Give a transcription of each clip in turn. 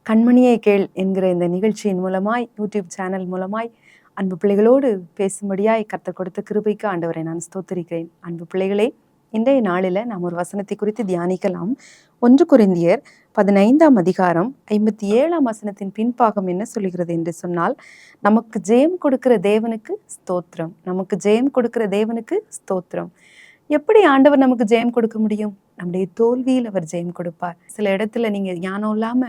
கண்மணியை கேள் என்கிற இந்த நிகழ்ச்சியின் மூலமாய் யூடியூப் சேனல் மூலமாய் அன்பு பிள்ளைகளோடு பேசும்படியாய் கர்த்தர் கொடுத்த கிருபைக்கு ஆண்டவரை நான் ஸ்தோத்திரிக்கிறேன். அன்பு பிள்ளைகளே, இன்றைய நாளில் நாம் ஒரு வசனத்தை குறித்து தியானிக்கலாம். 1 கொரிந்தியர் 15ஆம் அதிகாரம் 57ஆம் வசனத்தின் பின்பாகம் என்ன சொல்கிறது என்று சொன்னால், நமக்கு ஜெயம் கொடுக்கிற தேவனுக்கு ஸ்தோத்திரம், நமக்கு ஜெயம் கொடுக்கிற தேவனுக்கு ஸ்தோத்திரம். எப்படி ஆண்டவர் நமக்கு ஜெயம் கொடுக்க முடியும்? நம்முடைய தோல்வியில் அவர் ஜெயம் கொடுப்பார். சில இடத்துல நீங்க ஞானம் இல்லாம,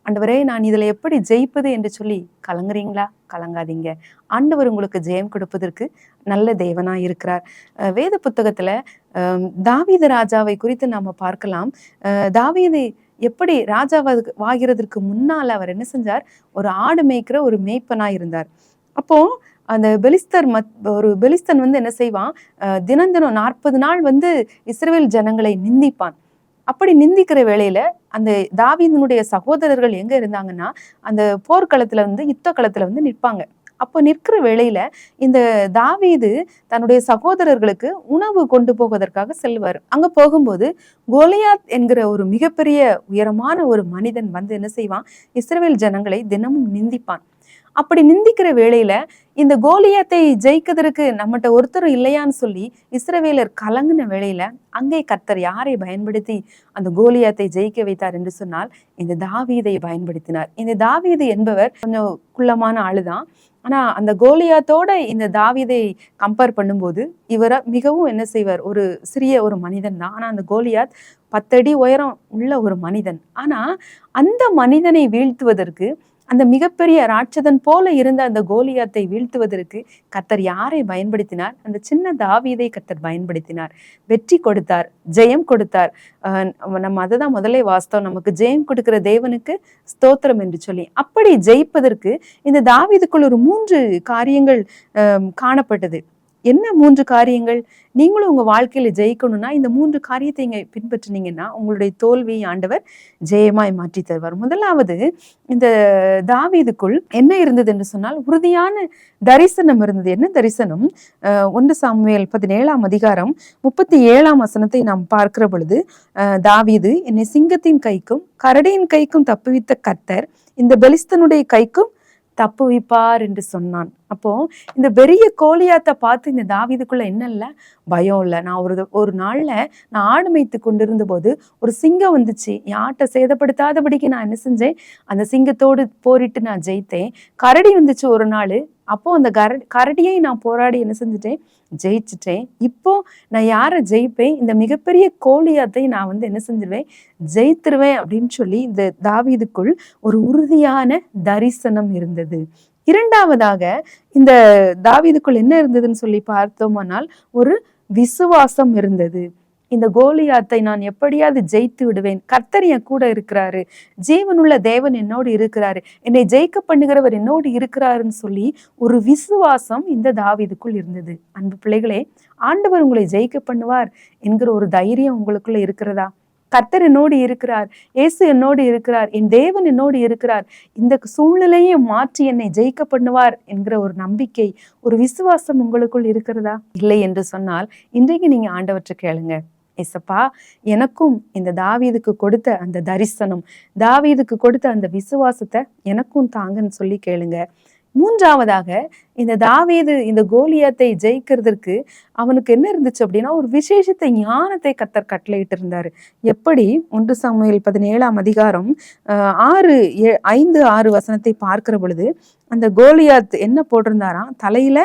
ஆண்டவரே நான் இதுல எப்படி ஜெயிப்பது என்று சொல்லி கலங்குறீங்களா? கலங்காதீங்க. ஆண்டவர் உங்களுக்கு ஜெயம் கொடுப்பதற்கு நல்ல தேவனா இருக்கிறார். வேத புத்தகத்துல தாவீது ராஜாவை குறித்து நாம பார்க்கலாம். தாவீது எப்படி ராஜாவாகிறதற்கு முன்னால் அவர் என்ன செஞ்சார்? ஒரு ஆடு மேய்க்கிற ஒரு மேய்ப்பனா இருந்தார். அப்போ அந்த ஒரு பெலிஸ்தன் வந்து என்ன செய்வான்? தினம் 40 நாள் வந்து இஸ்ரவேல் ஜனங்களை நிந்திப்பான். அப்படி நிந்திக்கிற வேளையில அந்த தாவீதினுடைய சகோதரர்கள் எங்க இருந்தாங்கன்னா, அந்த போர்க்களத்துல வந்து யுத்த களத்துல வந்து நிற்பாங்க. அப்போ நிற்கிற வேளையில இந்த தாவீது தன்னுடைய சகோதரர்களுக்கு உணவு கொண்டு போவதற்காக செல்வார். அங்க போகும்போது கோலியாத் என்கிற ஒரு மிகப்பெரிய உயரமான ஒரு மனிதன் வந்து என்ன செய்வான்? இஸ்ரவேல் ஜனங்களை தினமும் நிந்திப்பான். அப்படி நிந்திக்கிற வேளையில இந்த கோலியாத்தை ஜெயிக்கிறதுக்கு நம்மகிட்ட ஒருத்தரும் இல்லையான்னு சொல்லி இஸ்ரவேலர் கலங்கின வேளையில அங்கே கர்த்தர் யாரை பயன்படுத்தி அந்த கோலியாத்தை ஜெயிக்க வைத்தார் என்று சொன்னால், இந்த தாவீதை பயன்படுத்தினார். இந்த தாவீது என்பவர் கொஞ்சம் குள்ளமான ஆளுதான். ஆனா அந்த கோலியாத்தோட இந்த தாவீதை கம்பேர் பண்ணும்போது இவரை மிகவும் என்ன செய்வார்? ஒரு சிறிய ஒரு மனிதன் தான். ஆனா அந்த கோலியாத் 10 அடி உயரம் உள்ள ஒரு மனிதன். ஆனா அந்த மனிதனை வீழ்த்துவதற்கு, அந்த மிகப்பெரிய ராட்சதன் போல இருந்த அந்த கோலியாத்தை வீழ்த்துவதற்கு கர்த்தர் யாரை பயன்படுத்தினார்? அந்த சின்ன தாவீதை கர்த்தர் பயன்படுத்தினார். வெற்றி கொடுத்தார், ஜெயம் கொடுத்தார். நம்ம அதை தான் முதலே வாஸ்தவம், நமக்கு ஜெயம் கொடுக்கிற தேவனுக்கு ஸ்தோத்திரம் என்று சொல்லி. அப்படி ஜெயிப்பதற்கு இந்த தாவீதுக்குள் ஒரு 3 காரியங்கள் காணப்பட்டது. என்ன 3 காரியங்கள்? நீங்களும் உங்க வாழ்க்கையில ஜெயிக்கணும்னா இந்த 3 காரியத்தை இங்க பின்பற்றினீங்கன்னா உங்களுடைய தோல்வியை ஆண்டவர் ஜெயமாய் மாற்றி தருவார். முதலாவது, இந்த தாவீதுக்குள் என்ன இருந்தது என்று சொன்னால், உறுதியான தரிசனம் இருந்தது. என்ன தரிசனம்? 1 சாமுவேல் 17ஆம் அதிகாரம் 37ஆம் வசனத்தை நாம் பார்க்கிற பொழுது, தாவீது, என்னை சிங்கத்தின் கைக்கும் கரடியின் கைக்கும் தப்புவித்த கர்த்தர் இந்த பெலிஸ்தனுடைய கைக்கும் தப்புவிப்பார் என்று சொன்னான். அப்போ இந்த பெரிய கோலியாத்தை பார்த்து இந்த தாவீதுக்குள்ள என்ன இல்லை? பயம் இல்லை. நான் ஒரு நாள்ல நான் ஆடு மேய்த்து கொண்டிருந்த போது ஒரு சிங்கம் வந்துச்சு. என் ஆட்டை சேதப்படுத்தாதபடிக்கு நான் என்ன செஞ்சேன்? அந்த சிங்கத்தோடு போரிட்டு நான் ஜெயித்தேன். கரடி வந்துச்சு ஒரு நாள். அப்போ அந்த கரடியை நான் போராடி என்ன செஞ்சுட்டேன்? ஜெயிச்சுட்டேன். இப்போ நான் யாரை ஜெயிப்பேன்? இந்த மிகப்பெரிய கோலியாத்தை நான் வந்து என்ன செஞ்சிருவேன்? ஜெயித்துருவேன் அப்படின்னு சொல்லி இந்த தாவீதுக்குள் ஒரு உறுதியான தரிசனம் இருந்தது. இரண்டாவதாக, இந்த தாவீதுக்குள் என்ன இருந்ததுன்னு சொல்லி பார்த்தோமானால் ஒரு விசுவாசம் இருந்தது. இந்த கோலியாத்தை நான் எப்படியாவது ஜெயித்து விடுவேன், கர்த்தர் என் கூட இருக்கிறாரு, ஜீவனுள்ள தேவன் என்னோடு இருக்கிறாரு, என்னை ஜெயிக்க பண்ணுகிறவர் என்னோடு இருக்கிறாருன்னு சொல்லி ஒரு விசுவாசம் இந்த தாவீதுக்குள் இருந்தது. அன்பு பிள்ளைகளே, ஆண்டவர் உங்களை ஜெயிக்க பண்ணுவார் என்கிற ஒரு தைரியம் உங்களுக்குள்ள இருக்கிறதா? கர்த்தர் என்னோடு இருக்கிறார், இயேசு என்னோடு இருக்கிறார், என் தேவன் என்னோடு இருக்கிறார், இந்த சூழ்நிலையை மாற்றி என்னை ஜெயிக்க பண்ணுவார் என்கிற ஒரு நம்பிக்கை, ஒரு விசுவாசம் உங்களுக்குள் இருக்கிறதா? இல்லை என்று சொன்னால் இன்றைக்கு நீங்க ஆண்டவற்றை கேளுங்க. ஏசப்பா, எனக்கும் இந்த தாவீதுக்கு கொடுத்த அந்த தரிசனம், தாவீதுக்கு கொடுத்த அந்த விசுவாசத்தை எனக்கும் தாங்கன்னு சொல்லி கேளுங்க. மூன்றாவதாக, இந்த தாவீது இந்த கோலியாத்தை ஜெயிக்கிறதுக்கு அவனுக்கு என்ன இருந்துச்சு அப்படின்னா, ஒரு விசேஷத்தை ஞானத்தை கர்த்தர் கட்டளையிட்டு இருந்தாரு. எப்படி? 1 சாமுவேல் 17ஆம் அதிகாரம் 5-6 வசனத்தை பார்க்கிற பொழுது, அந்த கோலியாத் என்ன போட்டிருந்தாராம்? தலையில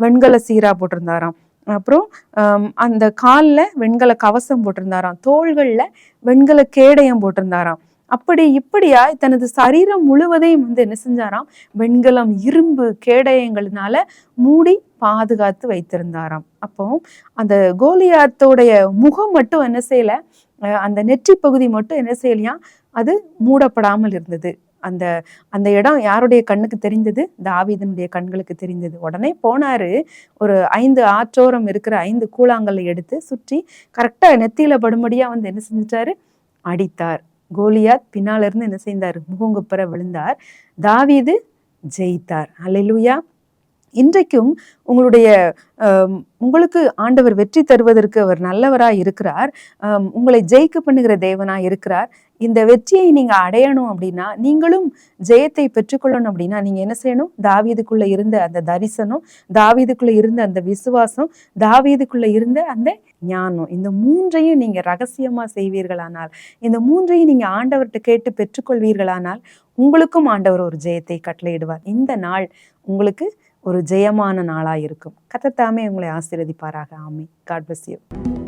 வெண்கல சீரா போட்டிருந்தாராம். அப்புறம் அந்த காலில் வெண்கல கவசம் போட்டிருந்தாராம். தோள்கள்ல வெண்கல கேடயம் போட்டிருந்தாராம். அப்படி இப்படியா தனது சரீரம் முழுவதையும் வந்து என்ன செஞ்சாராம்? வெண்கலம், இரும்பு கேடயங்களினால மூடி பாதுகாத்து வைத்திருந்தாராம். அப்போ அந்த கோலியாத்தோடைய முகம் மட்டும் என்ன செய்யல, அந்த நெற்றி பகுதி மட்டும் என்ன செய்யலையா? அது மூடப்படாமல் இருந்தது. அந்த அந்த இடம் யாருடைய கண்ணுக்கு தெரிந்தது? தாவீதினுடைய கண்களுக்கு தெரிந்தது. உடனே போனாரு, ஒரு 5 ஆற்றோரம் இருக்கிற 5 கூழாங்கல்லை எடுத்து சுற்றி கரெக்டா நெத்தியில படும்படியா வந்து என்ன செஞ்சிட்டாரு? அடித்தார். கோலியாத் பின்னால இருந்து என்ன செய்தார்? முகங்குப்புற விழுந்தார். தாவீது ஜெயித்தார். அல்லேலூயா. இன்றைக்கும் உங்களுக்கு ஆண்டவர் வெற்றி தருவதற்கு அவர் நல்லவராய் இருக்கிறார். உங்களை ஜெயிக்க பண்ணுகிற தேவனாய் இருக்கிறார். இந்த வெற்றியை நீங்க அடையணும் அப்படின்னா, நீங்களும் ஜெயத்தை பெற்றுக்கொள்ளணும் அப்படின்னா, நீங்க என்ன செய்யணும்? தாவீதுக்குள்ள இருந்த அந்த தரிசனம், தாவீதுக்குள்ள இருந்த அந்த விசுவாசம், தாவீதுக்குள்ள இருந்த அந்த ஞானம், இந்த மூன்றையும் நீங்க ரகசியமா செய்வீர்களானால், இந்த மூன்றையும் நீங்க ஆண்டவர்கிட்ட கேட்டு பெற்றுக்கொள்வீர்களானால், உங்களுக்கும் ஆண்டவர் ஒரு ஜெயத்தை கட்டளையிடுவார். இந்த நாள் உங்களுக்கு ஒரு ஜெயமான நாளா இருக்கும். கர்த்தர் தாமே உங்களை ஆசீர்வதிப்பாராக. ஆமென். God bless you.